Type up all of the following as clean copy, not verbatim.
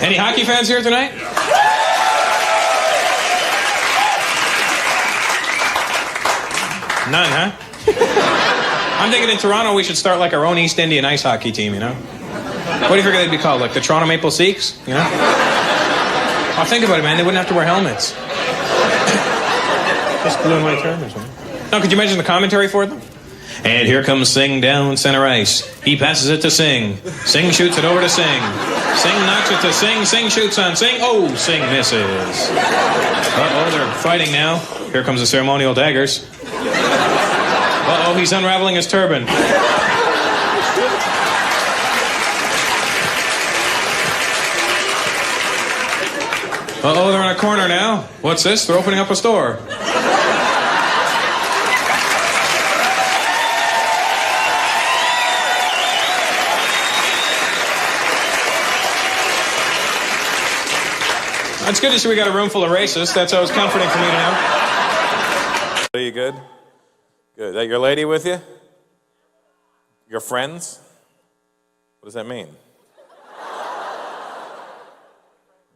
Any hockey fans here tonight? None, huh? I'm thinking in Toronto we should start like our own East Indian ice hockey team, you know? What do you figure they'd be called? Like the Toronto Maple Seeks, you know? Oh, think about it, man. They wouldn't have to wear helmets. Just blue and white turbans, man. No, could you imagine the commentary for them? And here comes Singh down center ice. He passes it to Singh. Singh shoots it over to Singh. Singh knocks it to Singh. Singh shoots on Singh. Oh, Singh misses. Uh-oh, they're fighting now. Here comes the ceremonial daggers. Uh-oh, he's unraveling his turban. Uh-oh, they're in a corner now. What's this? They're opening up a store. It's good to see we got a room full of racists. That's always comforting for me to know. Are you good? Good. Is that your lady with you? Your friends? What does that mean?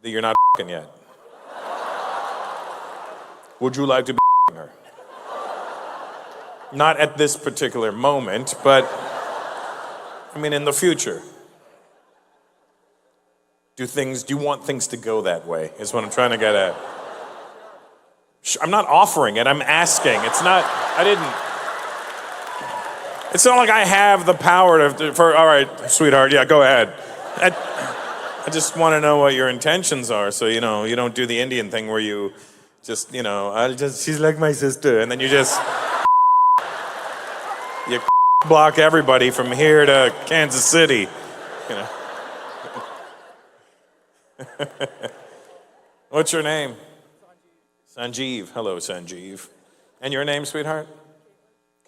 That you're not f***ing yet. Would you like to be f***ing her? Not at this particular moment, but I mean in the future. Do you want things to go that way, is what I'm trying to get at. I'm not offering it, I'm asking. It's not like I have the power all right, sweetheart, yeah, go ahead. I just want to know what your intentions are, so, you know, you don't do the Indian thing where you just, you know, she's like my sister, and then you block everybody from here to Kansas City, you know. What's your name? Sanjeev. Hello, Sanjeev. And your name, sweetheart?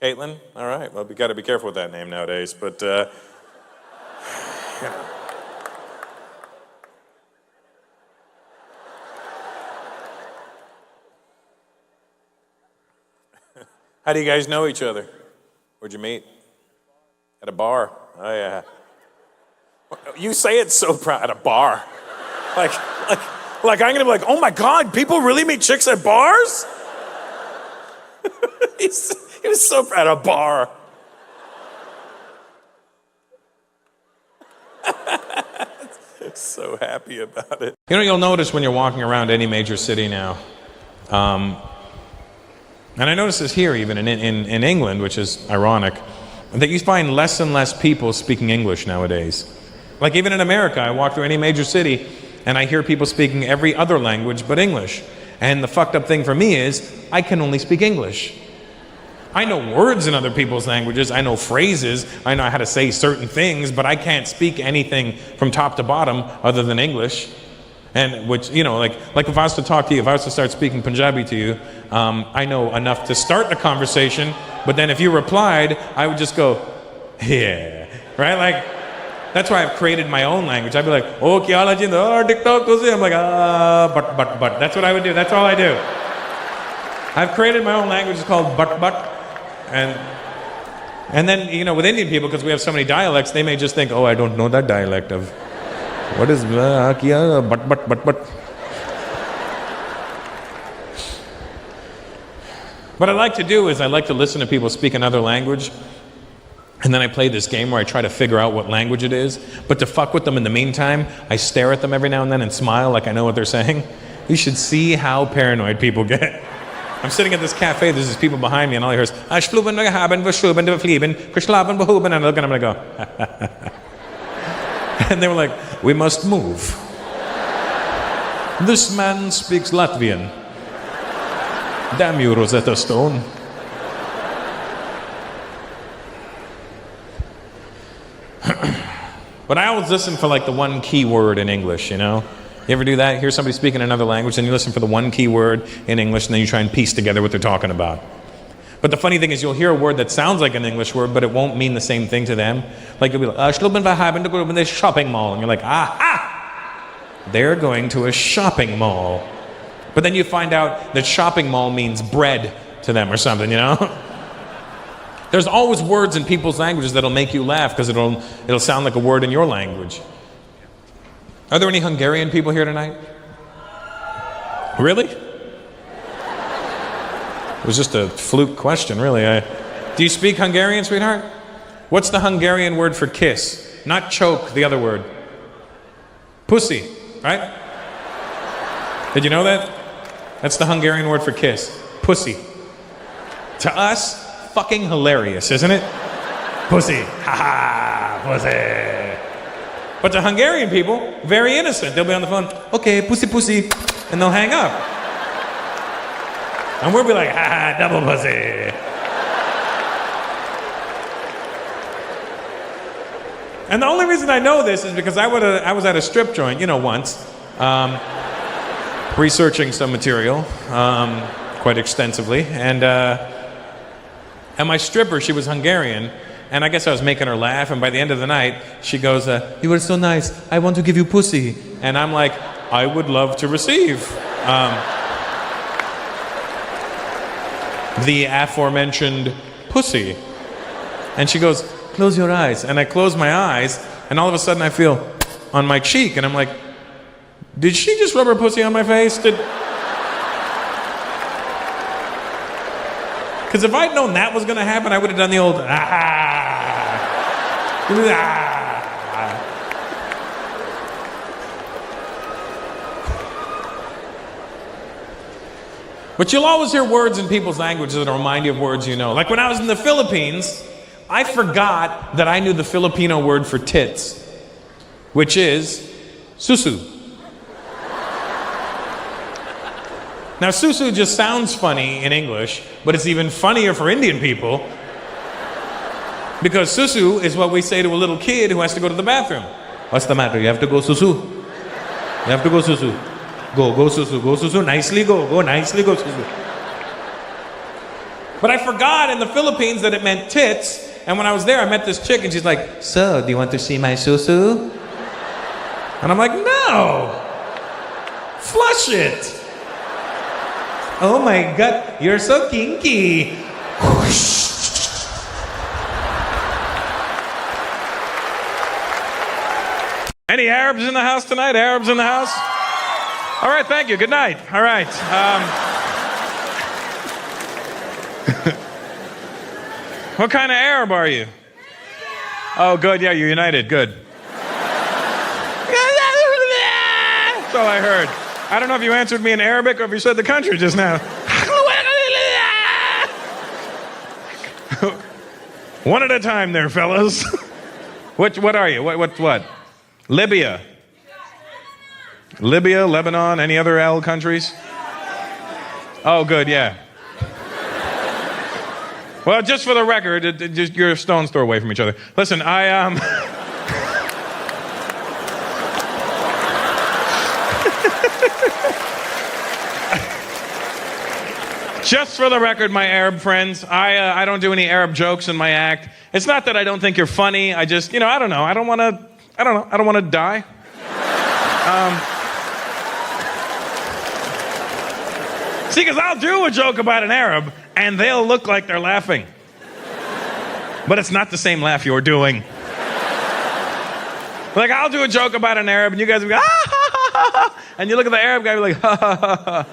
Caitlin? All right. Well, we got to be careful with that name nowadays, but you know. How do you guys know each other? Where'd you meet? At a bar. Oh yeah. You say it so proud. At a bar. Like I'm gonna be like, oh my God, people really meet chicks at bars? He was so proud of a bar. So happy about it. You know, you'll notice when you're walking around any major city now, and I notice this here even in England, which is ironic, that you find less and less people speaking English nowadays. Like even in America, I walk through any major city, and I hear people speaking every other language but English. And the fucked up thing for me is, I can only speak English. I know words in other people's languages, I know phrases, I know how to say certain things, but I can't speak anything from top to bottom other than English. And which, you know, like if I was to talk to you, if I was to start speaking Punjabi to you, I know enough to start the conversation, but then if you replied, I would just go, yeah, right? Like, that's why I've created my own language. I'd be like, oh, kya haal hai jindo? Oh, TikTok to se. I'm like, but. That's what I would do. That's all I do. I've created my own language. It's called but. And then, you know, with Indian people, because we have so many dialects, they may just think, oh, I don't know that dialect of, what is, kya, but. What I like to do is I like to listen to people speak another language. And then I play this game where I try to figure out what language it is. But to fuck with them in the meantime, I stare at them every now and then and smile like I know what they're saying. You should see how paranoid people get. I'm sitting at this cafe, there's these people behind me, and all I hear is, and I look and I go, and they were like, we must move. This man speaks Latvian. Damn you, Rosetta Stone. But I always listen for like the one key word in English, you know? You ever do that? Hear somebody speaking another language, and you listen for the one key word in English, and then you try and piece together what they're talking about. But the funny thing is, you'll hear a word that sounds like an English word, but it won't mean the same thing to them. Like you'll be like, shopping mall, and you're like, aha! They're going to a shopping mall. But then you find out that shopping mall means bread to them or something, you know? There's always words in people's languages that'll make you laugh because it'll sound like a word in your language. Are there any Hungarian people here tonight? Really? It was just a fluke question, really. Do you speak Hungarian, sweetheart? What's the Hungarian word for kiss? Not choke, the other word. Pussy, right? Did you know that? That's the Hungarian word for kiss. Pussy. To us, fucking hilarious, isn't it? Pussy. Ha ha, pussy. But to Hungarian people, very innocent. They'll be on the phone, okay, pussy, pussy, and they'll hang up. And we'll be like, ha ha, double pussy. And the only reason I know this is because I was at a strip joint, once, researching some material quite extensively, and my stripper, she was Hungarian, and I guess I was making her laugh, and by the end of the night, she goes, you were so nice, I want to give you pussy. And I'm like, I would love to receive the aforementioned pussy. And she goes, close your eyes. And I close my eyes, and all of a sudden I feel on my cheek, and I'm like, did she just rub her pussy on my face? Because if I'd known that was going to happen, I would have done the old, But you'll always hear words in people's languages that remind you of words you know. Like when I was in the Philippines, I forgot that I knew the Filipino word for tits, which is susu. Now, susu just sounds funny in English, but it's even funnier for Indian people because susu is what we say to a little kid who has to go to the bathroom. What's the matter? You have to go susu. You have to go susu. Go susu, go susu. Nicely go nicely go susu. But I forgot in the Philippines that it meant tits, and when I was there, I met this chick, and she's like, so, do you want to see my susu? And I'm like, no! Flush it! Oh my God, you're so kinky. Any Arabs in the house tonight? Arabs in the house? All right, thank you. Good night. All right. What kind of Arab are you? Oh, good. Yeah, you're united. Good. That's all I heard. I don't know if you answered me in Arabic or if you said the country just now. One at a time there, fellas. What are you? What? Libya. Libya, Lebanon, any other Al countries? Oh, good, yeah. Well, just for the record, you're a stone's throw away from each other. Listen, just for the record, my Arab friends, I don't do any Arab jokes in my act. It's not that I don't think you're funny. I just, I don't know. I don't want to die. See, because I'll do a joke about an Arab, and they'll look like they're laughing. But it's not the same laugh you're doing. Like, I'll do a joke about an Arab, and you guys will go, ah, ha, ha, ha, ha. And you look at the Arab guy, and you're like, ha, ha, ha, ha.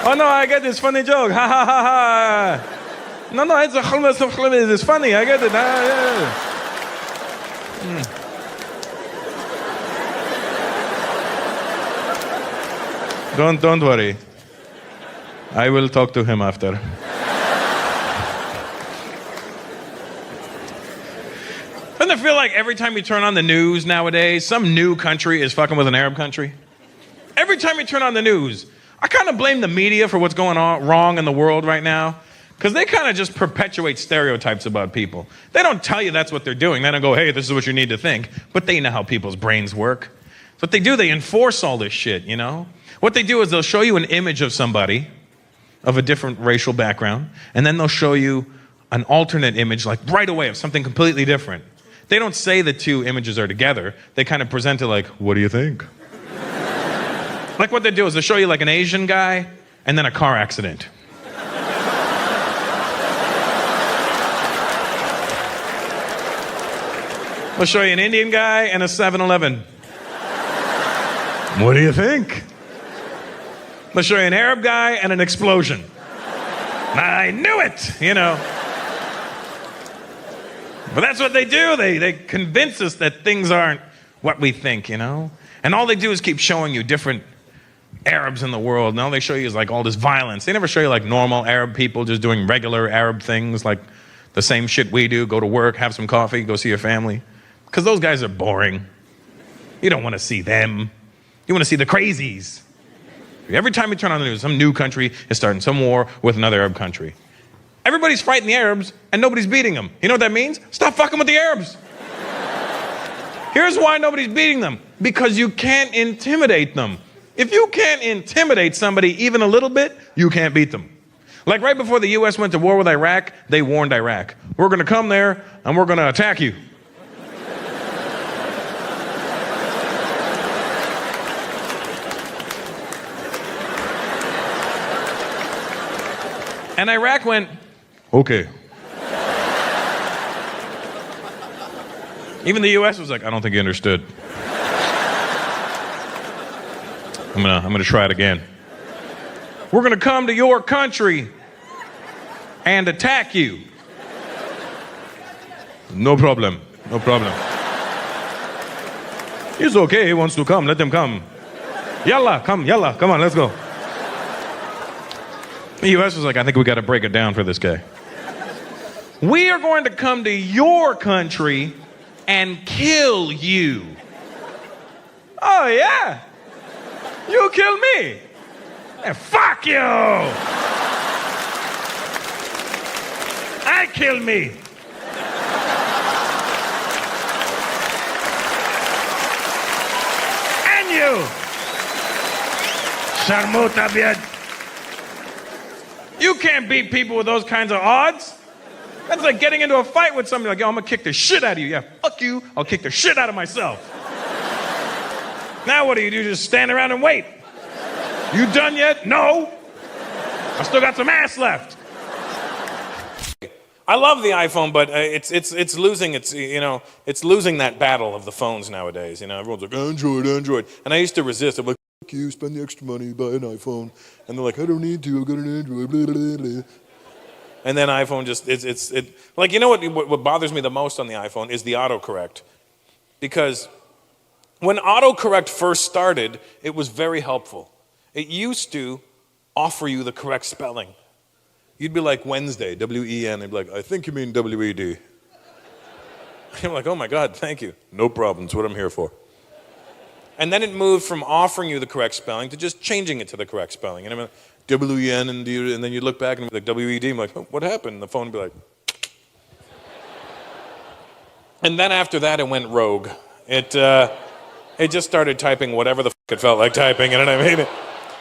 Oh, no, I get this funny joke. Ha, ha, ha, ha. No, it's it's funny. I get it. Don't worry. I will talk to him after. Doesn't it feel like every time you turn on the news nowadays, some new country is fucking with an Arab country? Every time you turn on the news, I kind of blame the media for what's going on wrong in the world right now. Because they kind of just perpetuate stereotypes about people. They don't tell you that's what they're doing. They don't go, hey, this is what you need to think. But they know how people's brains work. So what they do, they enforce all this shit, What they do is they'll show you an image of somebody of a different racial background, and then they'll show you an alternate image, like right away, of something completely different. They don't say the two images are together. They kind of present it like, what do you think? Like what they do is they'll show you like an Asian guy and then a car accident. I'll show you an Indian guy and a 7-Eleven. What do you think? I'll show you an Arab guy and an explosion. I knew it, you know. But that's what they do. They convince us that things aren't what we think, you know. And all they do is keep showing you different Arabs in the world. And all they show you is like all this violence. They never show you like normal Arab people just doing regular Arab things, like the same shit we do. Go to work, have some coffee, go see your family. Because those guys are boring. You don't want to see them. You want to see the crazies. Every time you turn on the news, some new country is starting some war with another Arab country. Everybody's fighting the Arabs and nobody's beating them. You know what that means? Stop fucking with the Arabs. Here's why nobody's beating them. Because you can't intimidate them. If you can't intimidate somebody even a little bit, you can't beat them. Like right before the U.S. went to war with Iraq, they warned Iraq, we're going to come there and we're going to attack you. And Iraq went, okay. Even the U.S. was like, I don't think you understood. I'm gonna try it again. We're gonna come to your country and attack you. No problem. No problem. It's okay. He wants to come. Let them come. Yalla, come on, let's go. The U.S. was like, I think we got to break it down for this guy. We are going to come to your country and kill you. Oh, yeah? You kill me? And fuck you! I kill me. And you. Sharmota biad. You can't beat people with those kinds of odds. That's like getting into a fight with somebody like, yo, I'm gonna kick the shit out of you. Yeah, fuck you. I'll kick the shit out of myself. Now what do? Just stand around and wait. You done yet? No. I still got some ass left. I love the iPhone, but it's losing it's losing that battle of the phones nowadays. You know, everyone's like Android, and I used to resist. I'm like, fuck you, spend the extra money, buy an iPhone, and they're like, I don't need to, I got an Android, blah, blah, blah. And then iPhone just like, you know what bothers me the most on the iPhone is the autocorrect, because when autocorrect first started, it was very helpful. It used to offer you the correct spelling. You'd be like Wednesday, W-E-N. They'd be like, I think you mean W-E-D. I'm like, oh my God, thank you. No problem, it's what I'm here for. And then it moved from offering you the correct spelling to just changing it to the correct spelling. And I'm like, W-E-N, and then you look back and be like, W-E-D. I'm like, oh, what happened? And the phone would be like. And then after that, it went rogue. It just started typing whatever the fuck it felt like typing, you know what I mean?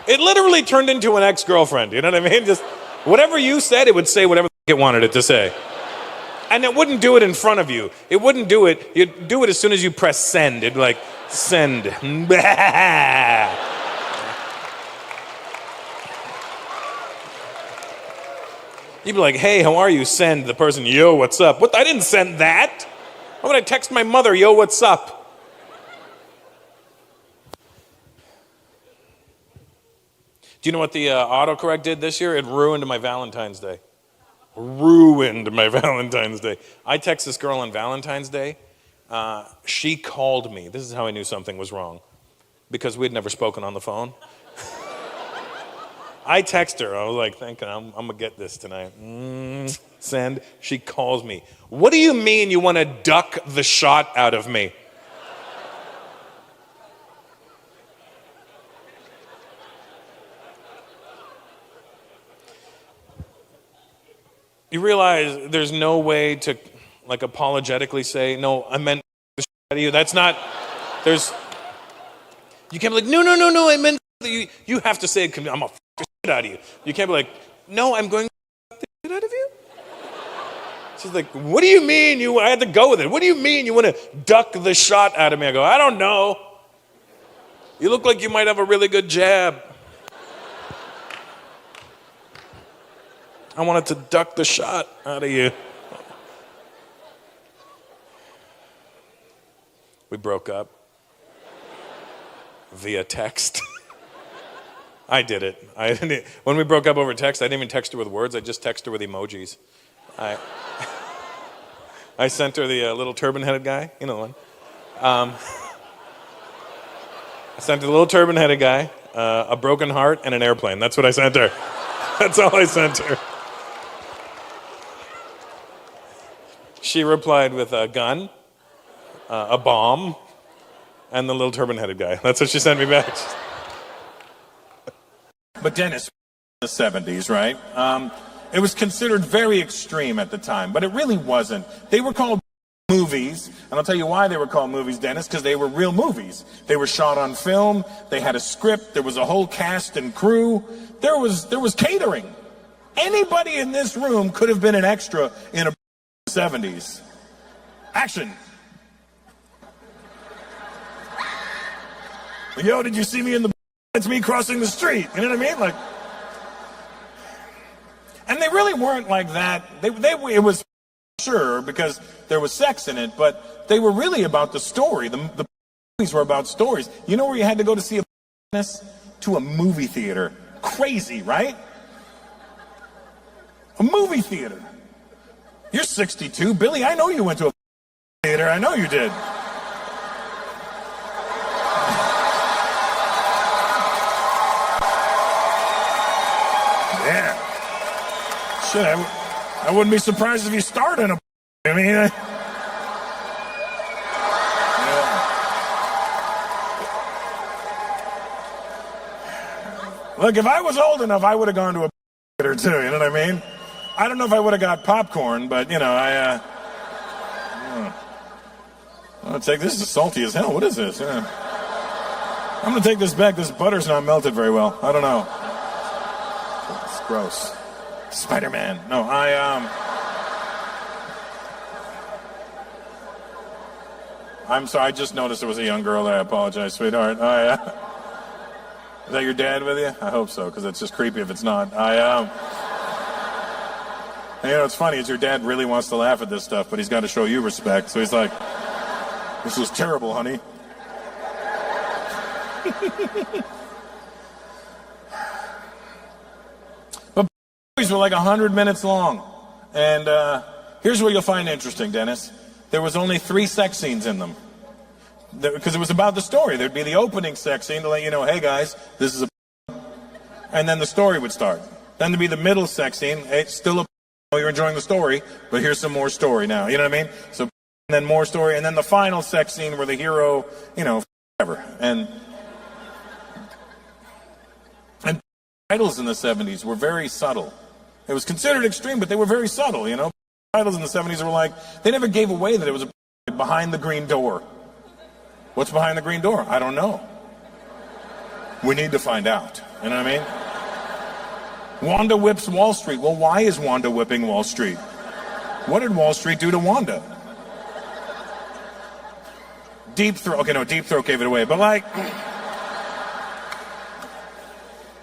It literally turned into an ex-girlfriend, you know what I mean? Just whatever you said, it would say whatever the fuck it wanted it to say. And it wouldn't do it in front of you. It wouldn't do it. You'd do it as soon as you press send. It'd be like, send. You'd be like, hey, how are you? Send. The person, yo, what's up? What? I didn't send that. Why would I text my mother, yo, what's up? Do you know what the autocorrect did this year? It ruined my Valentine's Day. Ruined my Valentine's Day. I text this girl on Valentine's Day. She called me. This is how I knew something was wrong, because we'd never spoken on the phone. I text her. I was like, thinking, I'm going to get this tonight. Send. She calls me. What do you mean you want to duck the shot out of me? You realize there's no way to, like, apologetically say, no, I meant the shit out of you. That's not, you can't be like, no, I meant you have to say, I'm going to f the shit out of you. You can't be like, no, I'm going to f the shit out of you? She's like, what do you mean I had to go with it. What do you mean you want to duck the shot out of me? I go, I don't know. You look like you might have a really good jab. I wanted to duck the shot out of you. We broke up via text. I did it. When we broke up over text, I didn't even text her with words. I just texted her with emojis. I sent her the little turban-headed guy. You know the one. I sent her the little turban-headed guy, a broken heart, and an airplane. That's what I sent her. That's all I sent her. She replied with a gun, a bomb, and the little turban-headed guy. That's what she sent me back. But Dennis, in the 70s, right? It was considered very extreme at the time, but it really wasn't. They were called movies, and I'll tell you why they were called movies, Dennis, because they were real movies. They were shot on film, they had a script, there was a whole cast and crew, there was catering. Anybody in this room could have been an extra in a 70s. Action. Yo, did you see me in the... It's me crossing the street. You know what I mean? Like, and they really weren't like that. It was sure because there was sex in it, but they were really about the story. The movies were about stories. You know where you had to go to see a to a movie theater. Crazy, right? A movie theater. You're 62, Billy. I know you went to a theater. I know you did. Yeah. Shit, I wouldn't be surprised if you started a... I mean... yeah. Look, if I was old enough, I would have gone to a theater too, you know what I mean? I don't know if I would have got popcorn, but, you know, I'll take this. Is salty as hell. What is this? Yeah. I'm going to take this back. This butter's not melted very well. I don't know. It's gross. Spider-Man. No, I'm sorry. I just noticed there was a young girl there. I apologize, sweetheart. Is that your dad with you? I hope so, because it's just creepy if it's not. You know, it's funny is your dad really wants to laugh at this stuff, but he's got to show you respect. So he's like, this was terrible, honey. But movies were like 100 minutes long. And here's what you'll find interesting, Dennis. There was only 3 sex scenes in them. Because it was about the story. There'd be the opening sex scene to let you know, hey guys, this is a... And then the story would start. Then there'd be the middle sex scene. Hey, it's still a... You're enjoying the story, but here's some more story now. You know what I mean? So, and then more story, and then the final sex scene where the hero, you know, whatever. And titles in the 70s were very subtle. It was considered extreme, but they were very subtle, you know? Titles in the 70s were like, they never gave away that it was a behind the green door. What's behind the green door? I don't know. We need to find out. You know what I mean? Wanda whips Wall Street. Well, why is Wanda whipping Wall Street? What did Wall Street do to Wanda? Deep Throat. Okay, no, Deep Throat gave it away. But like...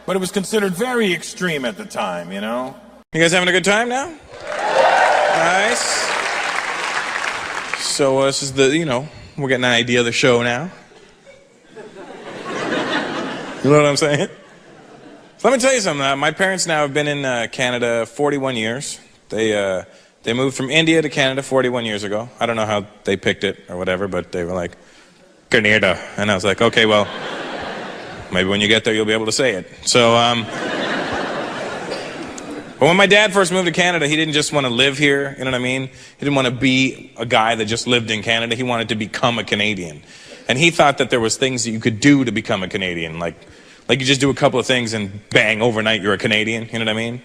But it was considered very extreme at the time, you know? You guys having a good time now? Nice. So this is the, you know, we're getting an idea of the show now. You know what I'm saying? So let me tell you something. My parents now have been in Canada 41 years. They moved from India to Canada 41 years ago. I don't know how they picked it or whatever, but they were like, Canada. And I was like, okay, well, maybe when you get there you'll be able to say it. So, but when my dad first moved to Canada, he didn't just want to live here, you know what I mean? He didn't want to be a guy that just lived in Canada. He wanted to become a Canadian. And he thought that there was things that you could do to become a Canadian, like you just do a couple of things and bang, overnight you're a Canadian, you know what I mean?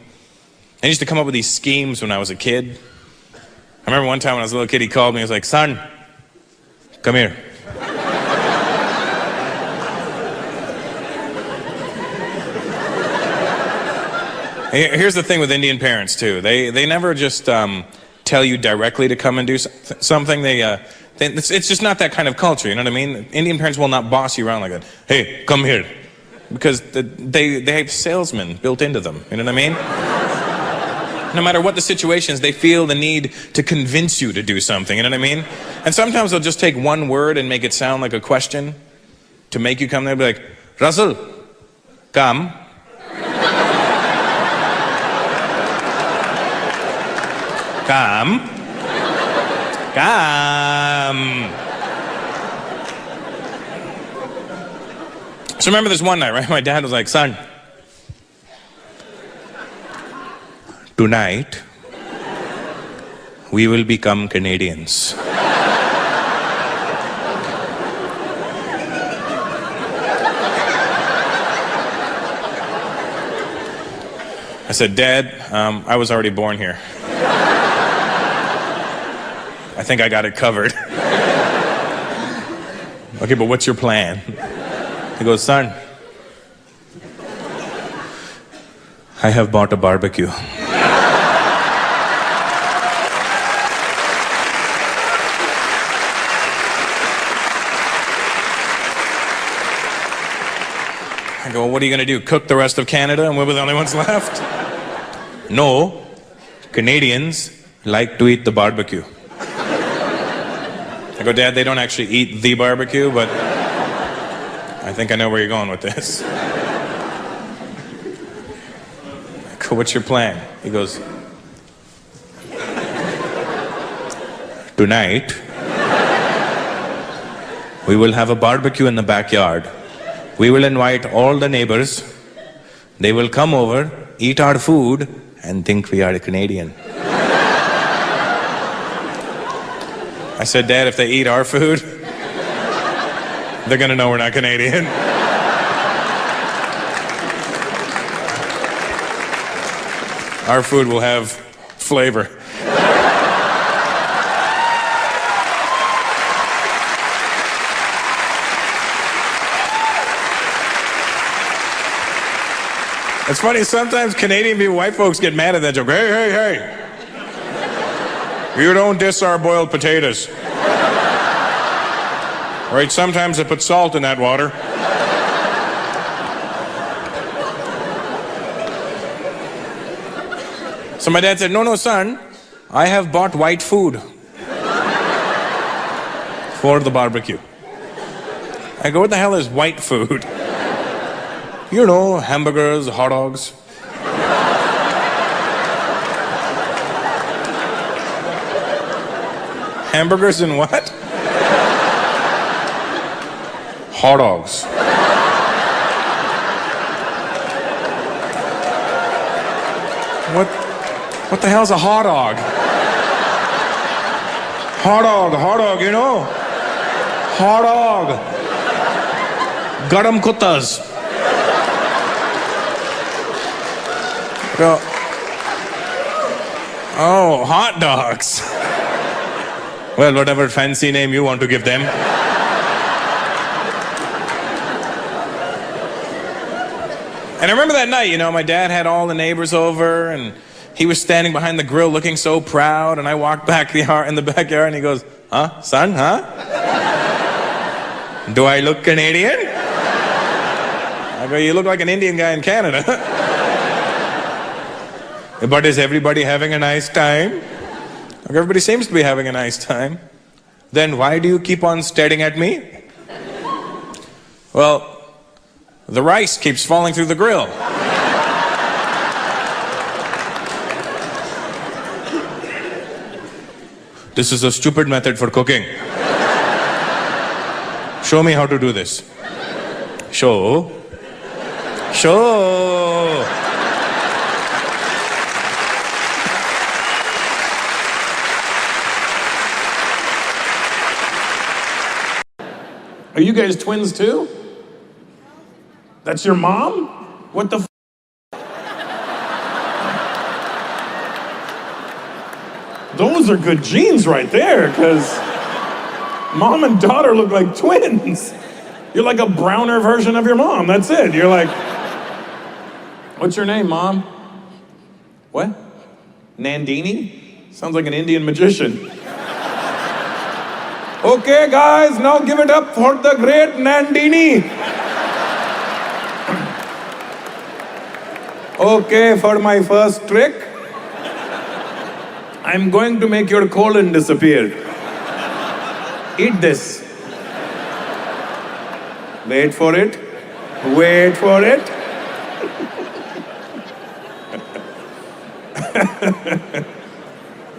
I used to come up with these schemes when I was a kid. I remember one time when I was a little kid, he called me, he was like, son, come here. Here's the thing with Indian parents too. They never just tell you directly to come and do something. It's just not that kind of culture, you know what I mean? Indian parents will not boss you around like that. Hey, come here. Because they have salesmen built into them, you know what I mean? No matter what the situation is, they feel the need to convince you to do something, you know what I mean? And sometimes they'll just take one word and make it sound like a question to make you come there. Be like, Russell, come. Come. Come. So remember this one night, right? My dad was like, son, tonight we will become Canadians. I said, Dad, I was already born here. I think I got it covered. Okay, but what's your plan? He goes, son, I have bought a barbecue. I go, well, what are you going to do? Cook the rest of Canada and we're the only ones left? No, Canadians like to eat the barbecue. I go, Dad, they don't actually eat the barbecue, but I think I know where you're going with this. I go, what's your plan? He goes, tonight, we will have a barbecue in the backyard. We will invite all the neighbors. They will come over, eat our food, and think we are Canadian. I said, Dad, if they eat our food, they're gonna know we're not Canadian. Our food will have flavor. It's funny, sometimes Canadian people, white folks get mad at that joke. Hey, hey, hey. You don't diss our boiled potatoes. Right, sometimes they put salt in that water. So my dad said, no, son, I have bought white food for the barbecue. I go, what the hell is white food? You know, hamburgers, hot dogs. Hamburgers and what? Hot dogs. What the hell's a hot dog? Hot dog, you know? Hot dog. Garam kuttas. Oh, hot dogs. Well, whatever fancy name you want to give them. And I remember that night, you know, my dad had all the neighbors over and he was standing behind the grill looking so proud, and I walked back in the backyard and he goes, huh, son, huh? Do I look Canadian? I go, you look like an Indian guy in Canada. But is everybody having a nice time? Everybody seems to be having a nice time. Then why do you keep on staring at me? Well, the rice keeps falling through the grill. This is a stupid method for cooking. Show me how to do this. Show. Are you guys twins too? That's your mom? What the f? Those are good genes right there, because mom and daughter look like twins. You're like a browner version of your mom, that's it. You're like, what's your name, Mom? What? Nandini? Sounds like an Indian magician. Okay, guys, now give it up for the great Nandini. Okay, for my first trick, I'm going to make your colon disappear. Eat this. Wait for it. Wait for it.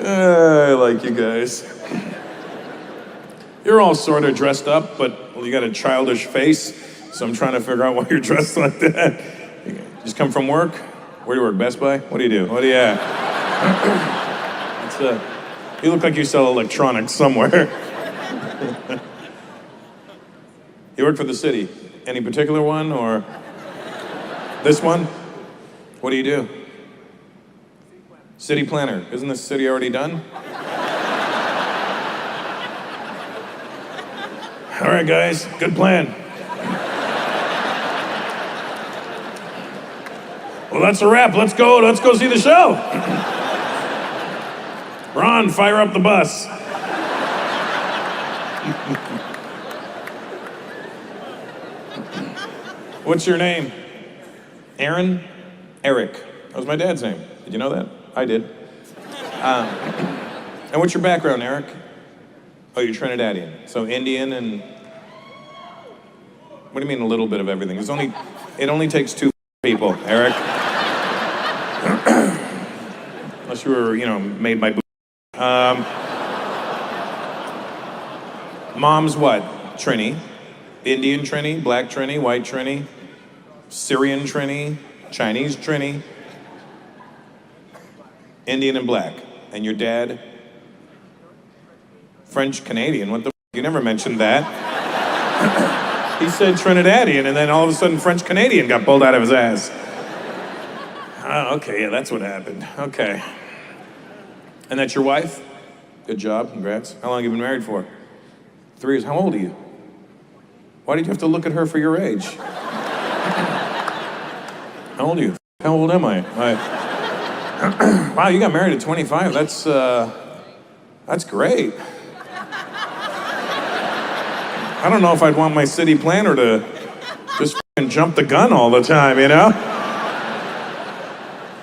I like you guys. You're all sort of dressed up, but you got a childish face, so I'm trying to figure out why you're dressed like that. You just come from work? Where do you work, Best Buy? What do you do? What do you at? You look like you sell electronics somewhere. You work for the city. Any particular one, or this one? What do you do? City planner. Isn't this city already done? All right, guys, good plan. Well, that's a wrap. Let's go see the show. Ron, fire up the bus. What's your name? Aaron? Eric. That was my dad's name. Did you know that? I did. And what's your background, Eric? Oh, you're Trinidadian. So Indian and... What do you mean a little bit of everything? It only takes two people, Eric. Unless you were, made by... Mom's what? Trini. Indian Trini, Black Trini, White Trini, Syrian Trini, Chinese Trini, Indian and Black. And your dad? French Canadian. What the f? You never mentioned that. He said Trinidadian, and then all of a sudden French Canadian got pulled out of his ass. Oh, okay, yeah, that's what happened. Okay. And that's your wife? Good job, congrats. How long have you been married for? 3 years. How old are you? Why did you have to look at her for your age? How old are you? How old am I? Wow, you got married at 25. That's great. I don't know if I'd want my city planner to just f***ing jump the gun all the time,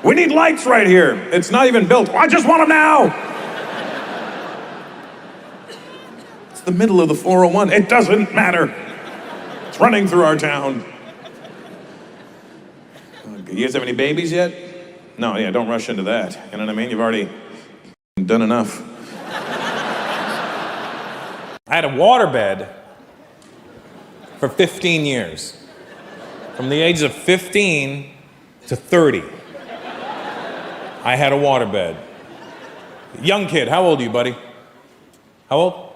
We need lights right here. It's not even built. I just want them now. It's the middle of the 401. It doesn't matter. It's running through our town. You guys have any babies yet? No, yeah, don't rush into that. You know what I mean? You've already done enough. I had a waterbed for 15 years. From the age of 15 to 30. I had a waterbed. Young kid, how old are you, buddy? How old?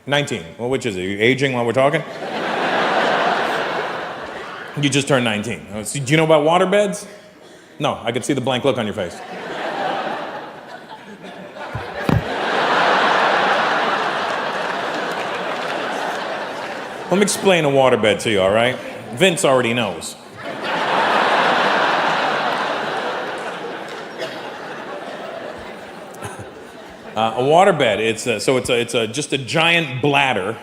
19. Well, which is it? Are you aging while we're talking? You just turned 19. Do you know about waterbeds? No, I could see the blank look on your face. Let me explain a waterbed to you, all right? Vince already knows. A waterbed, it's just a giant bladder.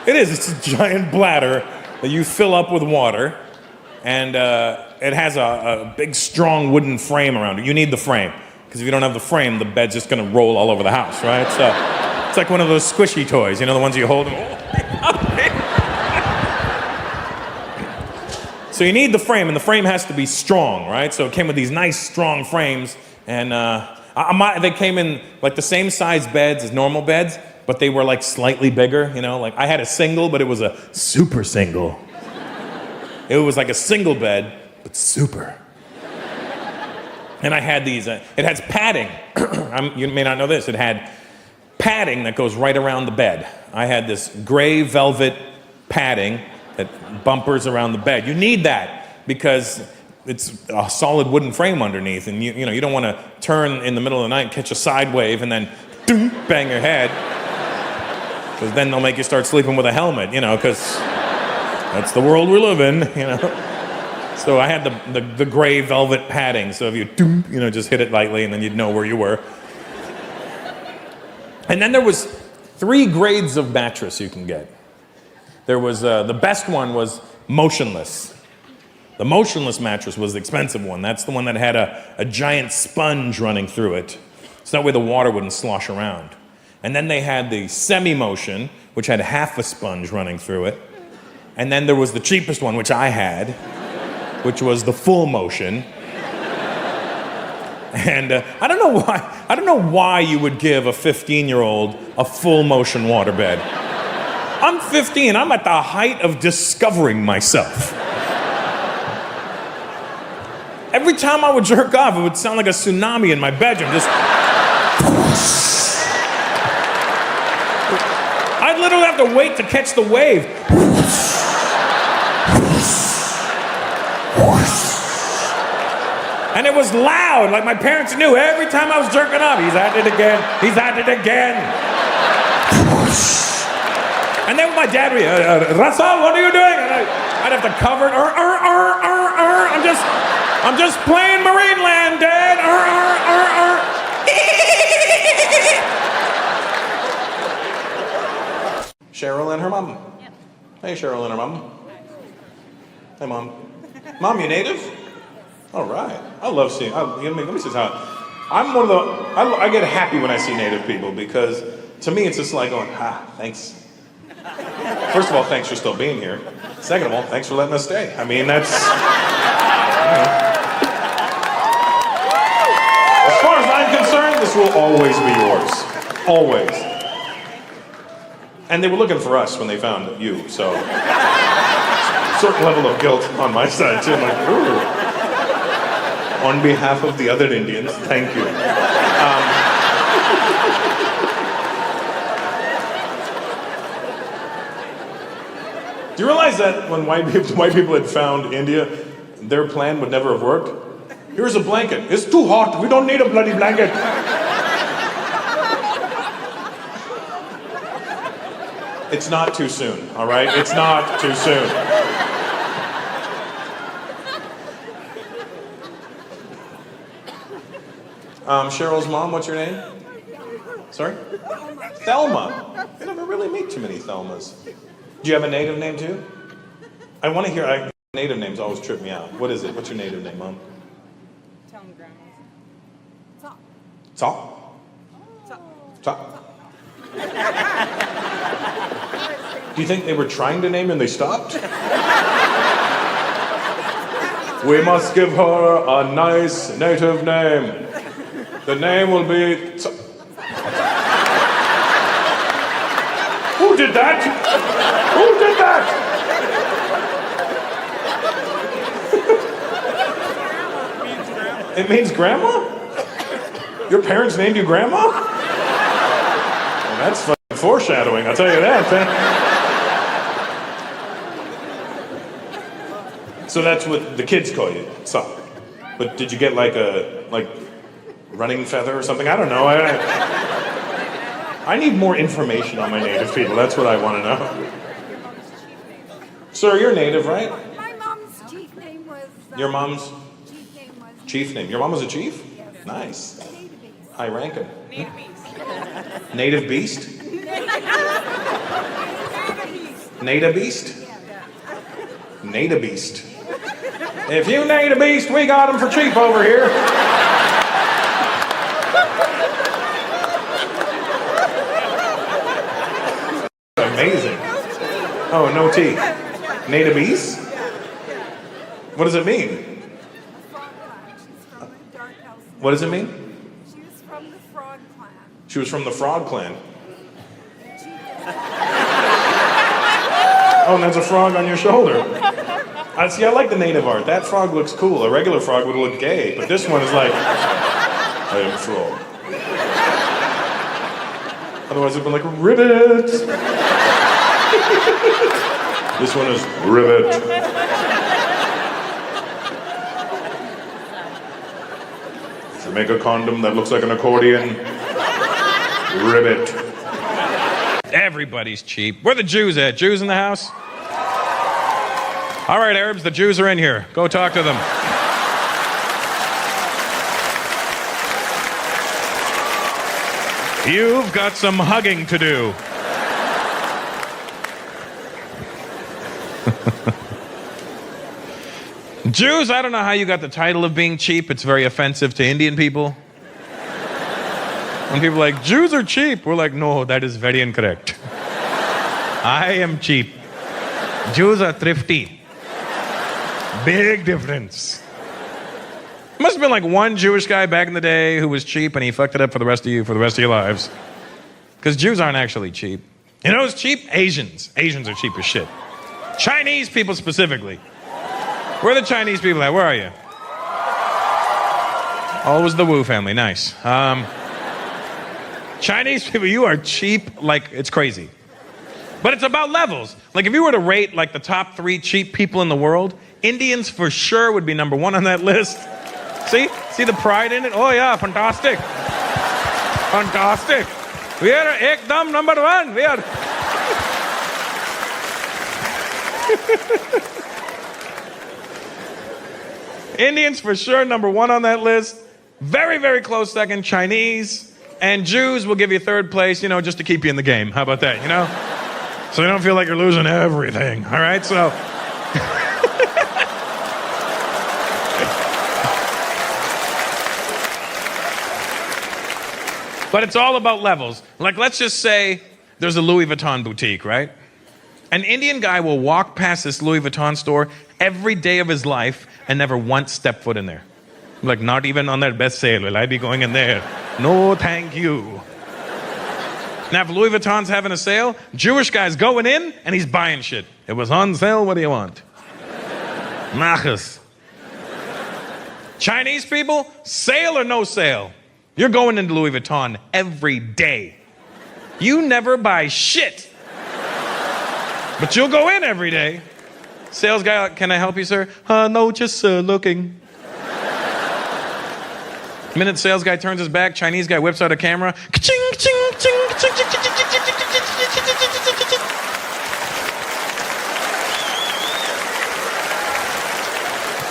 It's a giant bladder that you fill up with water, and it has a big, strong wooden frame around it. You need the frame, because if you don't have the frame, the bed's just gonna roll all over the house, right? So it's like one of those squishy toys, the ones you hold. So you need the frame, and the frame has to be strong, right? So it came with these nice, strong frames, and they came in like the same size beds as normal beds, but they were like slightly bigger, Like I had a single, but it was a super single. It was like a single bed, but super. And I had these, it has padding. You may not know this, it had padding that goes right around the bed. I had this gray velvet padding that bumpers around the bed. You need that because it's a solid wooden frame underneath, and you don't want to turn in the middle of the night and catch a side wave and then bang your head, because then they'll make you start sleeping with a helmet, because that's the world we live in, So I had the gray velvet padding, so if you just hit it lightly and then you'd know where you were. And then there was 3 grades of mattress you can get. There was, the best one was motionless. The motionless mattress was the expensive one. That's the one that had a giant sponge running through it. So that way the water wouldn't slosh around. And then they had the semi-motion, which had half a sponge running through it. And then there was the cheapest one, which I had, which was the full motion. And I don't know why you would give a 15-year-old a full motion waterbed. I'm 15, I'm at the height of discovering myself. Every time I would jerk off, it would sound like a tsunami in my bedroom, just... I'd literally have to wait to catch the wave. And it was loud, like my parents knew every time I was jerking off, he's at it again, he's at it again. And then my dad would be, Russell, what are you doing? And I'd have to cover it, I'm just playing Marineland, Dad, Cheryl and her mom. Yep. Hey, Cheryl and her mom. Hey, Mom. Mom, you native? All right. I love seeing, let me say how, I'm one of the, I get happy when I see native people because to me it's just like going, thanks. First of all, thanks for still being here. Second of all, thanks for letting us stay. I mean, that's, As far as I'm concerned, this will always be yours. Always. And they were looking for us when they found you, so. Certain level of guilt on my side, too. I'm like, ooh. On behalf of the other Indians, thank you. Do you realize that when white people had found India, their plan would never have worked? Here's a blanket. It's too hot. We don't need a bloody blanket. It's not too soon, all right? It's not too soon. Cheryl's mom, what's your name? Sorry? Thelma. You never really meet too many Thelmas. Do you have a native name too? I want to hear, native names always trip me out. What is it? What's your native name, Mom? Tell me, Grandma. Top. Top? Top. Do you think they were trying to name and they stopped? We must give her a nice native name. The name will be... Who did that? Who did that? It means grandma? Your parents named you grandma? Well, that's fucking foreshadowing, I'll tell you that. So that's what the kids call you, Sop. But did you get like a running feather or something? I don't know. I need more information on my native people. That's what I want to know. Sir, you're native, right? My mom's chief name was... Your mom's chief name was... chief name. Your mom was a chief? Yes. Nice. Native Beast. High ranking. Native Beast. Native beast? Native beast? If you native beast, we got them for cheap over here. Amazing. Oh, no tea. Native beast? What does it mean? Frog Clan. She's from the Dark House. What does it mean? She was from the Frog Clan. She was from the Frog Clan. Oh, and there's a frog on your shoulder. See, I like the native art. That frog looks cool. A regular frog would look gay, but this one is like, I am a frog. Otherwise it'd be like, ribbit. This one is ribbit. To make a condom that looks like an accordion, ribbit. Everybody's cheap. Where the Jews at? Jews in the house? All right, Arabs, the Jews are in here. Go talk to them. You've got some hugging to do. Jews, I don't know how you got the title of being cheap. It's very offensive to Indian people. And people are like, Jews are cheap. We're like, no, that is very incorrect. I am cheap. Jews are thrifty. Big difference. Must have been like one Jewish guy back in the day who was cheap and he fucked it up for the rest of you, for the rest of your lives. Because Jews aren't actually cheap. You know who's cheap? Asians. Asians are cheap as shit. Chinese people specifically. Where are the Chinese people at? Where are you? Oh, it was the Wu family. Nice. Chinese people, you are cheap like it's crazy. But it's about levels. Like if you were to rate like the top 3 cheap people in the world, Indians for sure would be number 1 on that list. See? See the pride in it? Oh yeah, fantastic. Fantastic. We are ekdam number 1. We are. Indians for sure number 1 on that list. Very, very close second, Chinese. And Jews will give you 3rd place, you know, just to keep you in the game. How about that, you know? So you don't feel like you're losing everything, all right? So. But it's all about levels. Like, let's just say there's a Louis Vuitton boutique, right? An Indian guy will walk past this Louis Vuitton store every day of his life and never once step foot in there. Like, not even on their best sale will I be going in there. No, thank you. Now, if Louis Vuitton's having a sale, Jewish guy's going in and he's buying shit. It was on sale, what do you want? Machas. Chinese people, sale or no sale, you're going into Louis Vuitton every day. You never buy shit. But you'll go in every day. Sales guy, can I help you, sir? No, just looking. The minute sales guy turns his back, Chinese guy whips out a camera. Ka-ching, ching, ching, ching, ching, ching, ching, ching, ching, ching.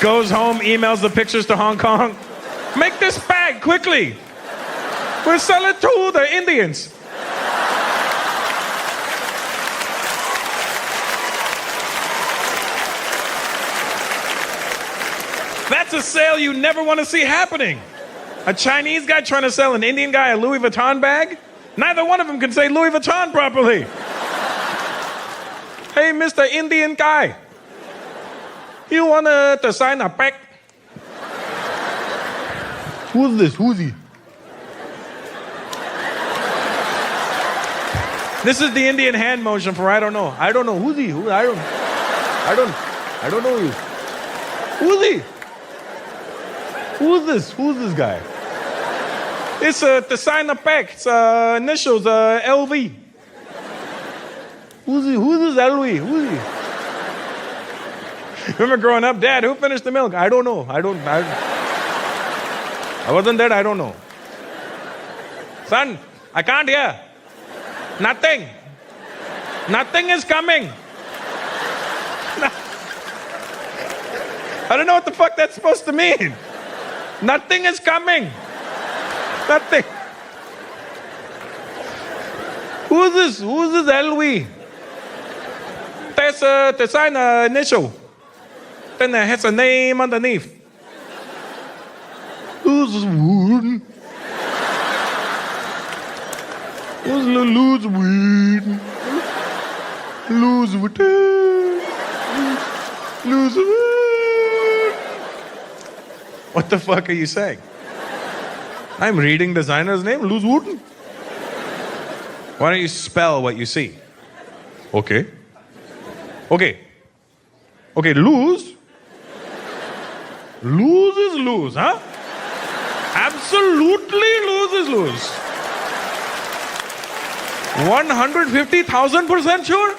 Goes home, emails the pictures to Hong Kong. Make this bag quickly. We'll sell it to the Indians. That's a sale you never want to see happening. A Chinese guy trying to sell an Indian guy a Louis Vuitton bag? Neither one of them can say Louis Vuitton properly. Hey, Mr. Indian guy. You want to sign a pack? Who's this? Who's he? This is the Indian hand motion for I don't know. I don't know. Who's he? Who? I don't know you. Who's he? Who's this? Who's this guy? It's to sign a pack. It's initials LV. Who's he? Who's this LV? Who's he? Remember growing up, Dad, who finished the milk? I don't know. I wasn't there. I don't know. Son, I can't hear. Nothing. Nothing is coming. I don't know what the fuck that's supposed to mean. Nothing is coming. Nothing. Who's this? Who's this LV? There's to sign an initial. Then it has a name underneath. Who's this wood? Who's the lose weed? Lose weed. Lose weed. What the fuck are you saying? I'm reading designer's name, Lose Wooten. Why don't you spell what you see? Okay. Okay. Okay, lose. Lose is lose, huh? Absolutely lose is lose. 150,000% sure?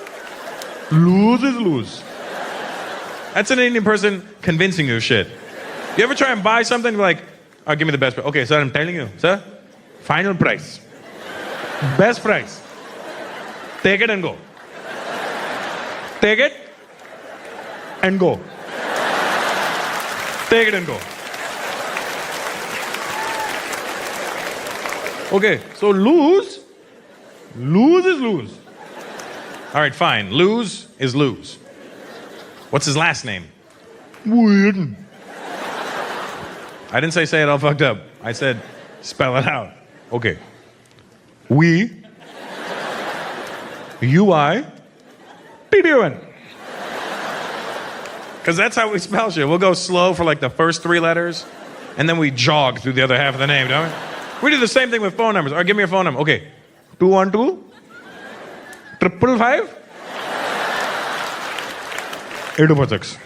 Lose is lose. That's an Indian person convincing you of shit. You ever try and buy something like, oh, give me the best price. Okay, sir, I'm telling you, sir, final price. Best price. Take it and go. Take it and go. Take it and go. Okay, so lose is lose. All right, fine. Lose is lose. What's his last name? Weird. I didn't say it all fucked up. I said spell it out. Okay. We. UI. Be doing. Because that's how we spell shit. We'll go slow for like the first 3 letters, and then we jog through the other half of the name, don't we? We do the same thing with phone numbers. All right, give me your phone number. Okay. 212 555 846.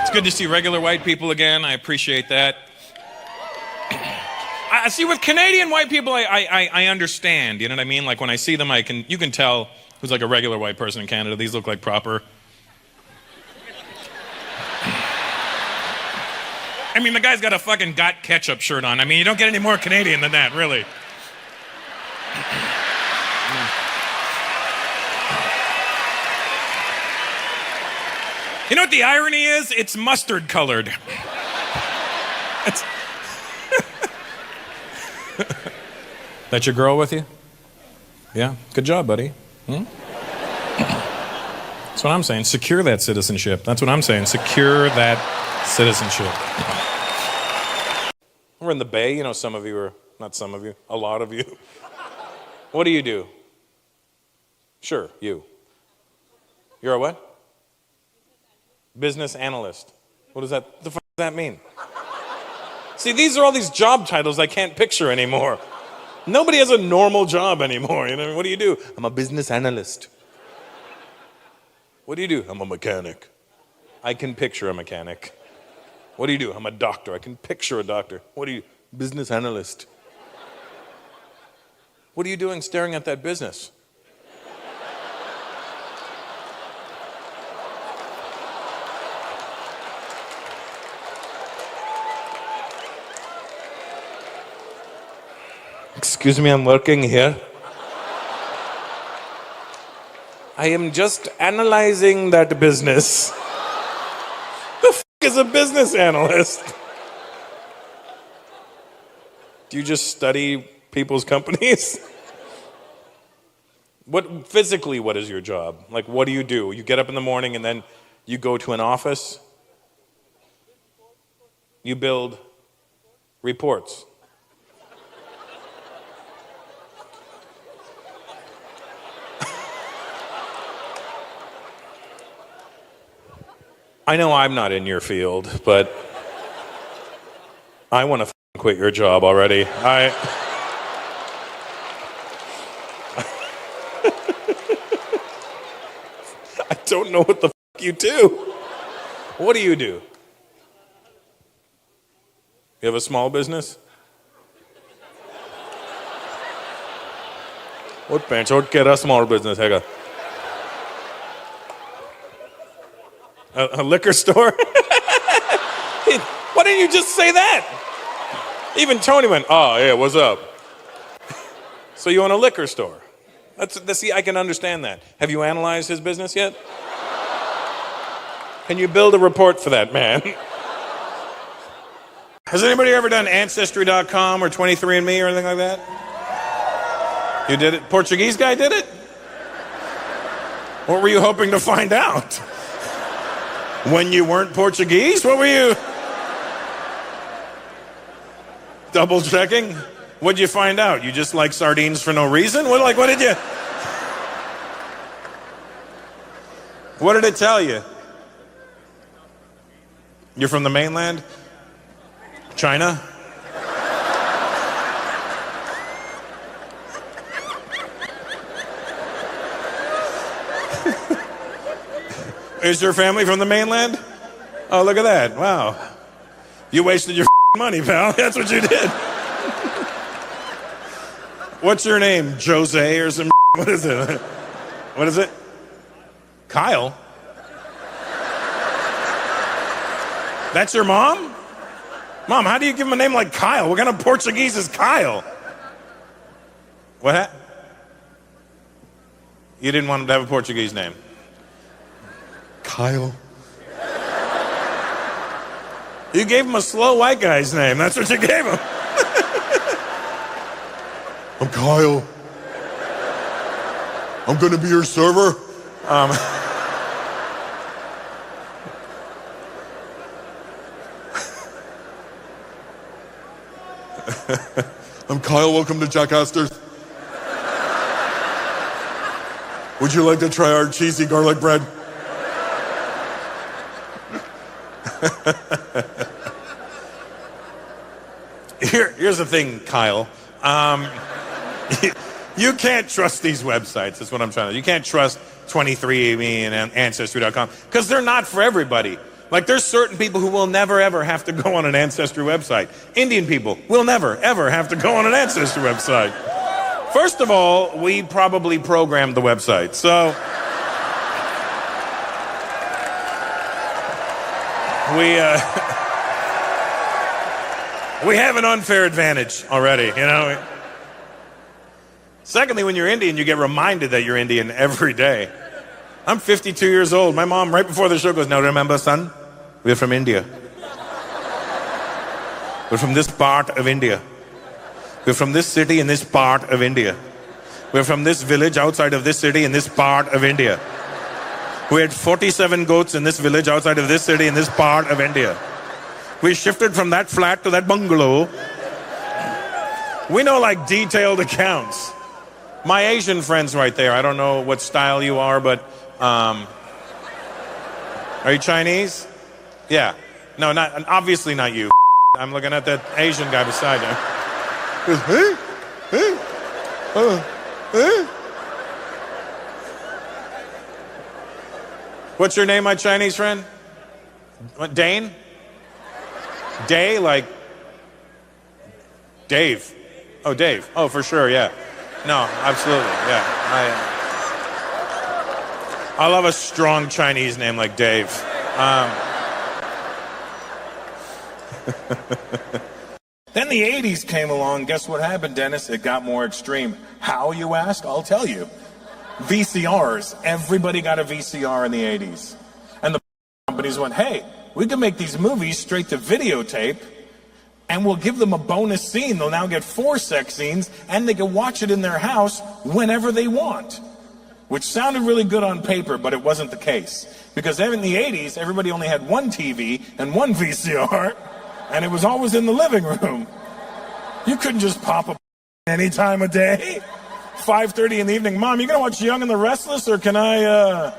It's good to see regular white people again. I appreciate that. I see with Canadian white people, I understand. You know what I mean? Like when I see them, you can tell who's like a regular white person in Canada. These look like proper. I mean, the guy's got a fucking Got Ketchup shirt on. I mean, you don't get any more Canadian than that, really. You know what the irony is? It's mustard colored. It's That your girl with you? Yeah, good job, buddy. That's what I'm saying. Secure that citizenship. That's what I'm saying. Secure that citizenship. We're in the Bay. You know, some of you are, not some of you, a lot of you. What do you do? Sure, you. You're a what? Business analyst. What does that, the fuck does that mean? See, these are all these job titles I can't picture anymore. Nobody has a normal job anymore. You know, what do you do? I'm a business analyst. What do you do? I'm a mechanic. I can picture a mechanic. What do you do? I'm a doctor. I can picture a doctor. What do you? Business analyst. What are you doing staring at that business? Excuse me, I'm working here. I am just analyzing that business. The f*** is a business analyst? Do you just study people's companies? What is your job? Like, what do? You get up in the morning and then you go to an office? You build reports. I know I'm not in your field, but I want to quit your job already. I don't know what the you do. What do? You have a small business? What penchot kera small business hega? A liquor store? Why didn't you just say that? Even Tony went, oh, yeah, what's up? So you own a liquor store. See, I can understand that. Have you analyzed his business yet? Can you build a report for that man? Has anybody ever done Ancestry.com or 23andMe or anything like that? You did it? Portuguese guy did it? What were you hoping to find out? When you weren't Portuguese? What were you? Double checking? What'd you find out? You just like sardines for no reason? What did you? What did it tell you? You're from the mainland? China? Is your family from the mainland? Oh, look at that. Wow. You wasted your money, pal. That's what you did. What's your name? Jose or some? What is it? What is it? Kyle? That's your mom? Mom, how do you give him a name like Kyle? What kind of Portuguese is Kyle? What? You didn't want him to have a Portuguese name? Kyle. You gave him a slow white guy's name. That's what you gave him. I'm Kyle. I'm gonna be your server. I'm Kyle, welcome to Jack Astor's. Would you like to try our cheesy garlic bread? Here's the thing, Kyle. You can't trust these websites. That's what I'm trying to do. You can't trust 23andMe and Ancestry.com because they're not for everybody. Like, there's certain people who will never, ever have to go on an Ancestry website. Indian people will never, ever have to go on an Ancestry website. First of all, we probably programmed the website, so we have an unfair advantage already, you know. Secondly, when you're Indian, you get reminded that you're Indian every day. I'm 52 years old. My mom, right before the show, goes, "Now remember, son, we're from India. We're from this part of India. We're from this city in this part of India. We're from this village outside of this city in this part of India. We had 47 goats in this village outside of this city in this part of India. We shifted from that flat to that bungalow." We know, like, detailed accounts. My Asian friends right there, I don't know what style you are, but are you Chinese? Yeah. No, obviously not you. I'm looking at that Asian guy beside you. What's your name, my Chinese friend? What, Dane? Day, like Dave. Oh, Dave. Oh, for sure, yeah. No, absolutely, yeah. I love a strong Chinese name like Dave. Then the 80s came along. Guess what happened, Dennis? It got more extreme. How, you ask? I'll tell you. VCRs. Everybody got a VCR in the 80s. And the companies went, hey, we can make these movies straight to videotape, and we'll give them a bonus scene. They'll now get 4 sex scenes, and they can watch it in their house whenever they want. Which sounded really good on paper, but it wasn't the case. Because in the 80s, everybody only had one TV and one VCR, and it was always in the living room. You couldn't just pop up any time of day. 5:30 in the evening, Mom, you gonna watch Young and the Restless, or can I,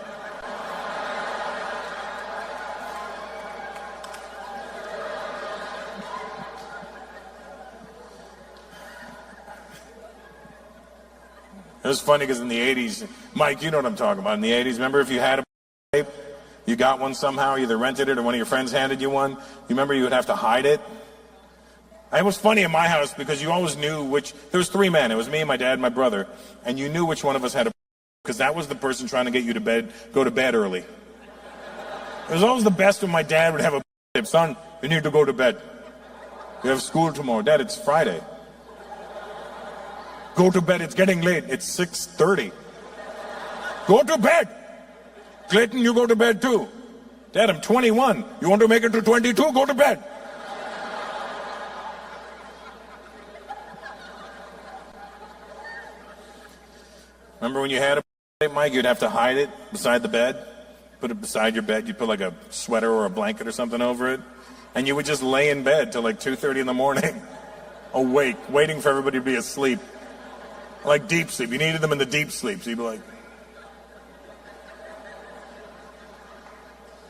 It was funny because in the 80s, Mike, you know what I'm talking about. In the 80s, remember if you had a tape, you got one somehow, you either rented it or one of your friends handed you one, you remember you would have to hide it? It was funny in my house because you always knew which, there was 3 men, it was me, my dad, and my brother, and you knew which one of us had a because that was the person trying to get you to bed, go to bed early. It was always the best when my dad would have a tip, son, you need to go to bed. You have school tomorrow. Dad, it's Friday. Go to bed, it's getting late. It's 6:30. Go to bed. Clayton, you go to bed too. Dad, I'm 21. You want to make it to 22? Go to bed. Remember when you had a tape, Mike, you'd have to hide it beside the bed? Put it beside your bed. You'd put like a sweater or a blanket or something over it. And you would just lay in bed till like 2:30 in the morning, awake, waiting for everybody to be asleep. Like deep sleep. You needed them in the deep sleep. So you'd be like,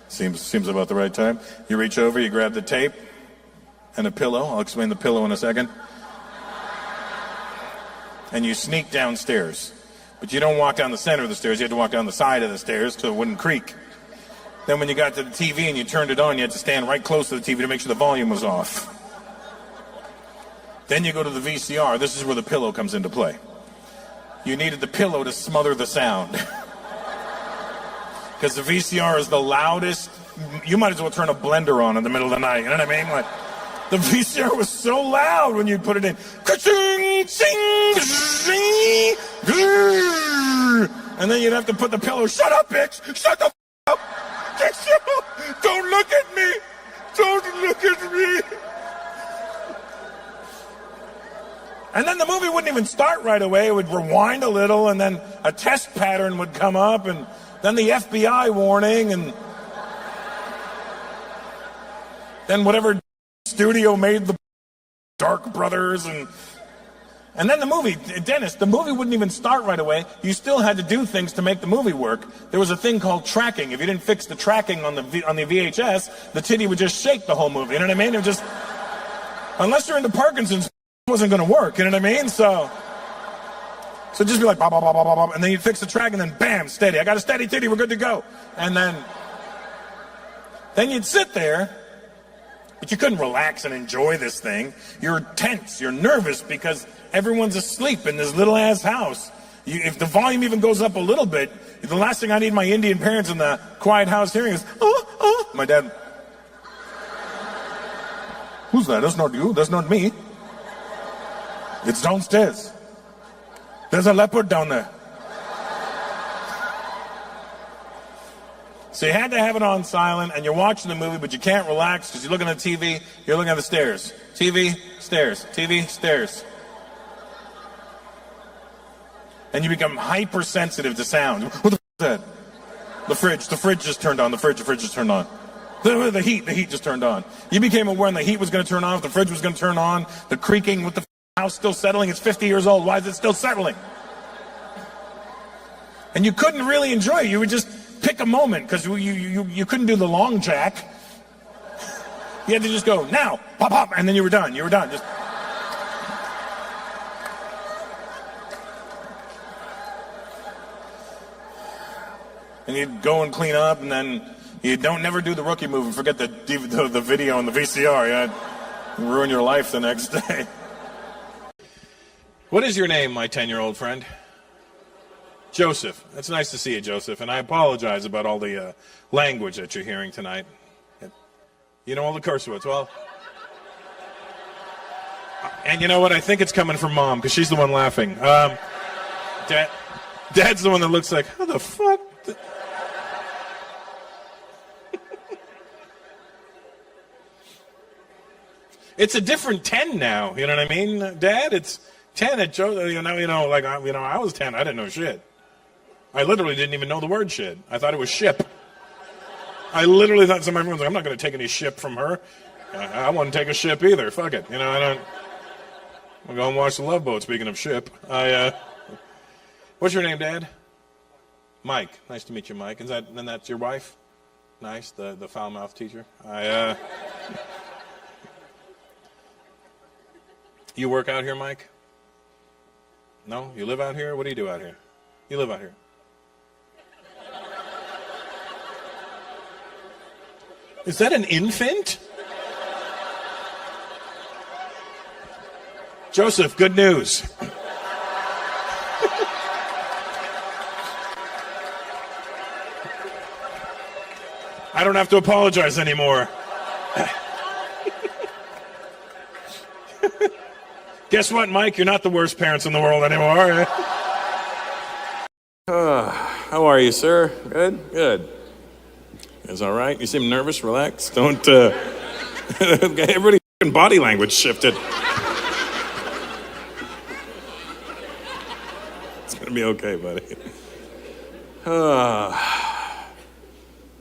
seems about the right time. You reach over, you grab the tape and a pillow. I'll explain the pillow in a second. And you sneak downstairs. But you don't walk down the center of the stairs. You had to walk down the side of the stairs so it wouldn't creak. Then when you got to the TV and you turned it on, you had to stand right close to the TV to make sure the volume was off. Then you go to the VCR. This is where the pillow comes into play. You needed the pillow to smother the sound. Because the VCR is the loudest. You might as well turn a blender on in the middle of the night. You know what I mean? Like, the VCR was so loud when you put it in. And then you'd have to put the pillow. Shut up, bitch! Shut the f up! Don't look at me! Don't look at me! And then the movie wouldn't even start right away. It would rewind a little, and then a test pattern would come up, and then the FBI warning, and then whatever studio made the Dark Brothers and then the movie, Dennis, the movie wouldn't even start right away. You still had to do things to make the movie work. There was a thing called tracking. If you didn't fix the tracking on the VHS, the titty would just shake the whole movie. You know what I mean? It just, unless you're into Parkinson's, it wasn't going to work. You know what I mean? So just be like, blah, blah, blah, blah, blah, blah, and then you'd fix the track, and then bam, steady. I got a steady titty. We're good to go. And then you'd sit there, but you couldn't relax and enjoy this thing. You're tense. You're nervous because everyone's asleep in this little ass house. If the volume even goes up a little bit, the last thing I need my Indian parents in the quiet house hearing is, oh. My dad, who's that? That's not you. That's not me. It's downstairs. There's a leopard down there. So you had to have it on silent, and you're watching the movie, but you can't relax because you're looking at the TV, you're looking at the stairs. TV, stairs, TV, stairs. And you become hypersensitive to sound. What the f*** is that? The fridge just turned on, the fridge just turned on. The heat just turned on. You became aware when the heat was going to turn on, the fridge was going to turn on, the creaking with the house still settling. It's 50 years old. Why is it still settling? And you couldn't really enjoy it. You would just pick a moment because you couldn't do the long jack. You had to just go, now, pop, pop, and then you were done. You were done. Just. And you'd go and clean up, and then you never do the rookie move and forget the video on the VCR. You'd ruin your life the next day. What is your name, my 10-year-old friend? Joseph. It's nice to see you, Joseph. And I apologize about all the language that you're hearing tonight. You know all the curse words. Well, and you know what? I think it's coming from Mom because she's the one laughing. Dad's the one that looks like, how the fuck? It's a different 10 now. You know what I mean, Dad? It's 10 at Joe. I was 10. I didn't know shit. I literally didn't even know the word shit. I thought it was ship. I literally thought somebody was like, I'm not going to take any ship from her. I wouldn't take a ship either. Fuck it. I'll go and watch the Love Boat, speaking of ship. What's your name, Dad? Mike. Nice to meet you, Mike. And that's your wife? Nice, the foul-mouthed teacher. You work out here, Mike? No? You live out here? What do you do out here? You live out here. Is that an infant? Joseph, good news. I don't have to apologize anymore. Guess what, Mike? You're not the worst parents in the world anymore. How are you, sir? Good? Good. It's all right? You seem nervous. Relax. Don't, everybody's body language shifted. It's gonna be okay, buddy.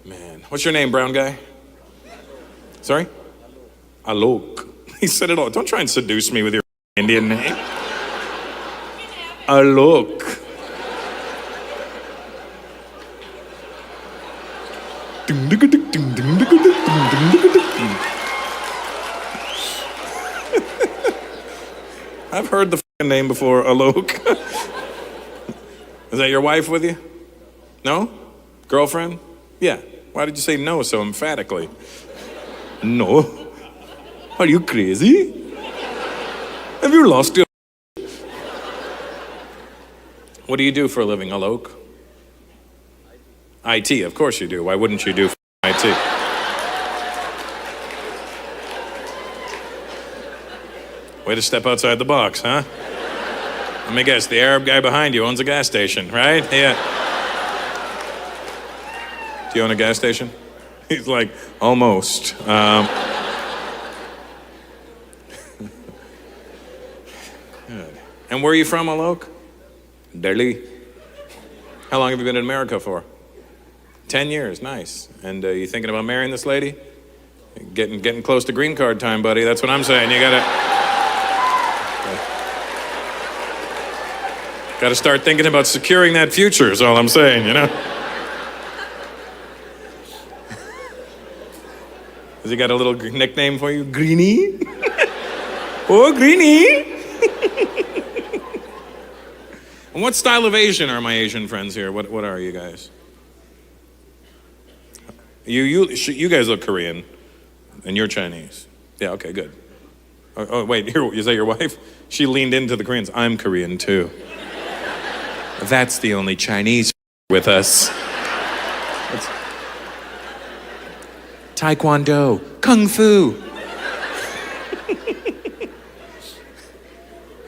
Man. What's your name, brown guy? Sorry? Alok. He said it all. Don't try and seduce me with your Indian name. Alok. I've heard the name before, Alok. Is that your wife with you? No? Girlfriend? Yeah. Why did you say no so emphatically? No. Are you crazy? Have you lost your... What do you do for a living, Alok? IT, of course you do. Why wouldn't you do IT? Way to step outside the box, huh? Let me guess, the Arab guy behind you owns a gas station, right? Yeah. Do you own a gas station? He's like, almost. Good. And where are you from, Alok? Delhi. How long have you been in America for? 10 years, nice. And you thinking about marrying this lady? Getting close to green card time, buddy. That's what I'm saying. You gotta Got to start thinking about securing that future, is all I'm saying, you know? Has he got a little nickname for you? Greenie? Oh, Greenie! And what style of Asian are my Asian friends here? What are you guys? You guys look Korean, and you're Chinese. Yeah, okay, good. Oh wait, is that your wife? She leaned into the Koreans. I'm Korean too. That's the only Chinese with us. Taekwondo, Kung Fu.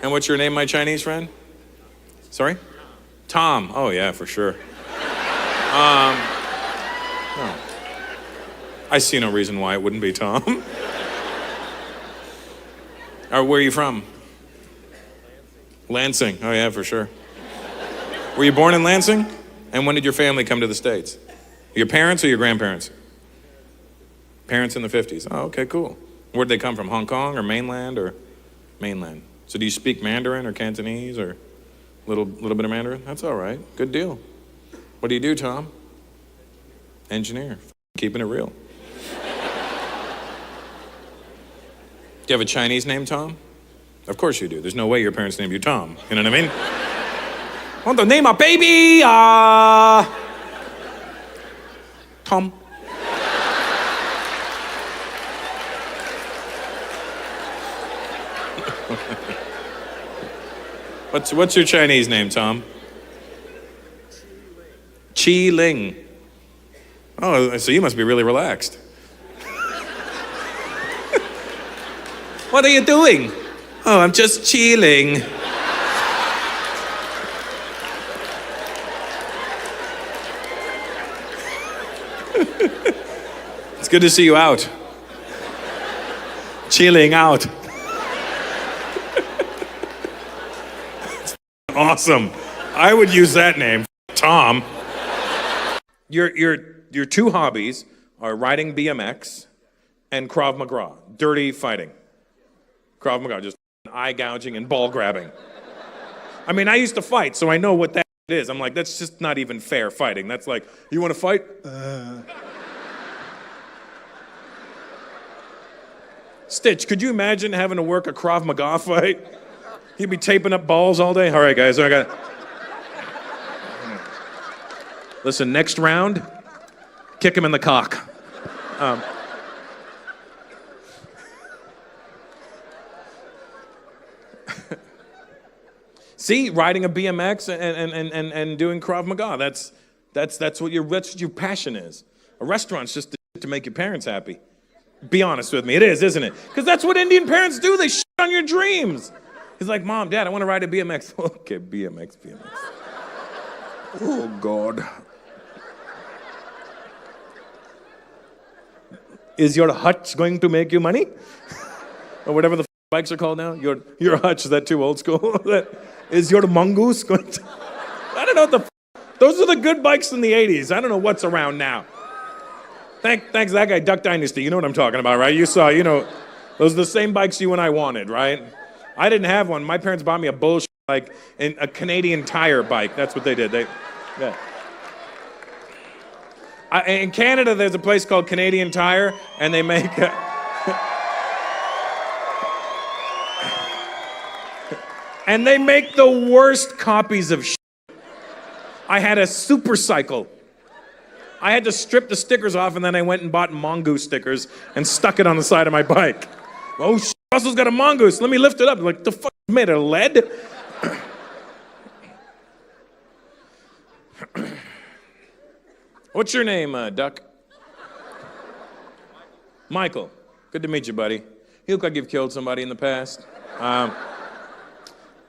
And what's your name, my Chinese friend? Sorry? Tom. Oh yeah, for sure. Oh. I see no reason why it wouldn't be Tom. Or where are you from? Lansing. Oh yeah, for sure. Were you born in Lansing? And when did your family come to the States? Your parents or your grandparents? Parents in the 50s. Oh, okay, cool. Where'd they come from? Hong Kong or mainland or mainland? So do you speak Mandarin or Cantonese or a little bit of Mandarin? That's all right. Good deal. What do you do, Tom? Engineer. Keeping it real. Do you have a Chinese name, Tom? Of course you do. There's no way your parents named you Tom. You know what I mean? I want to name a baby, Tom. What's your Chinese name, Tom? Chi Ling. Oh, so you must be really relaxed. What are you doing? Oh, I'm just chilling. It's good to see you out. Chilling out. Awesome. I would use that name, Tom. Your two hobbies are riding BMX and Krav Maga, dirty fighting. Krav Maga, just eye gouging and ball grabbing. I mean, I used to fight, so I know what that is. I'm like, that's just not even fair fighting. That's like, you want to fight? Stitch, could you imagine having to work a Krav Maga fight? You'd be taping up balls all day. All right, guys, I got. Listen, next round, kick him in the cock. See, riding a BMX and doing Krav Maga. That's what your passion is. A restaurant's just to make your parents happy. Be honest with me, it is, isn't it? Because that's what Indian parents do. They shit on your dreams. He's like, Mom, Dad, I want to ride a BMX. Okay, BMX. Oh, God. Is your hutch going to make you money? Or whatever the bikes are called now? Your hutch, is that too old school? Is your mongoose going to... I don't know what those are the good bikes in the 80s. I don't know what's around now. Thanks that guy, Duck Dynasty. You know what I'm talking about, right? You saw, those are the same bikes you and I wanted, right? I didn't have one. My parents bought me a bullshit, like, a Canadian Tire bike. That's what they did. Yeah. In Canada, there's a place called Canadian Tire, and they make... and they make the worst copies of shit. I had a super cycle. I had to strip the stickers off, and then I went and bought mongoose stickers and stuck it on the side of my bike. Oh, shit, Russell's got a mongoose. Let me lift it up. I'm like, the fuck is made of lead? What's your name, Duck? Michael. Good to meet you, buddy. You look like you've killed somebody in the past.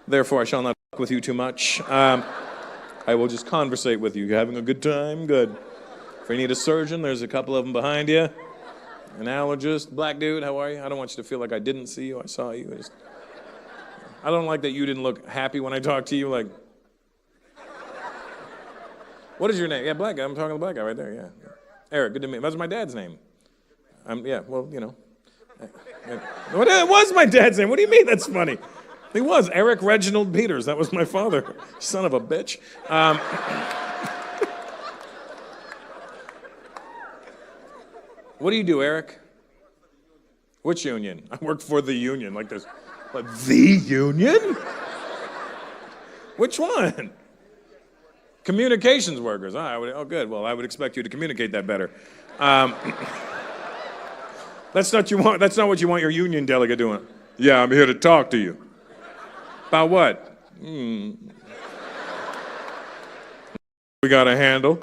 Therefore, I shall not fuck with you too much. I will just conversate with you. You having a good time? Good. If you need a surgeon, there's a couple of them behind you. An allergist. Black dude, how are you? I don't want you to feel like I didn't see you. I saw you. I don't like that you didn't look happy when I talked to you. Like, what is your name? Yeah, black guy. I'm talking to the black guy right there. Yeah. Eric, good to meet you. That's my dad's name. Yeah, well, What, it was my dad's name. What do you mean that's funny? He was Eric Reginald Peters. That was my father. Son of a bitch. What do you do, Eric? Which union? I work for the union, like this. Like, the union? Which one? Communications workers. Oh, good. Well, I would expect you to communicate that better. That's not what you want your union delegate doing. Yeah, I'm here to talk to you. About what? We got a handle.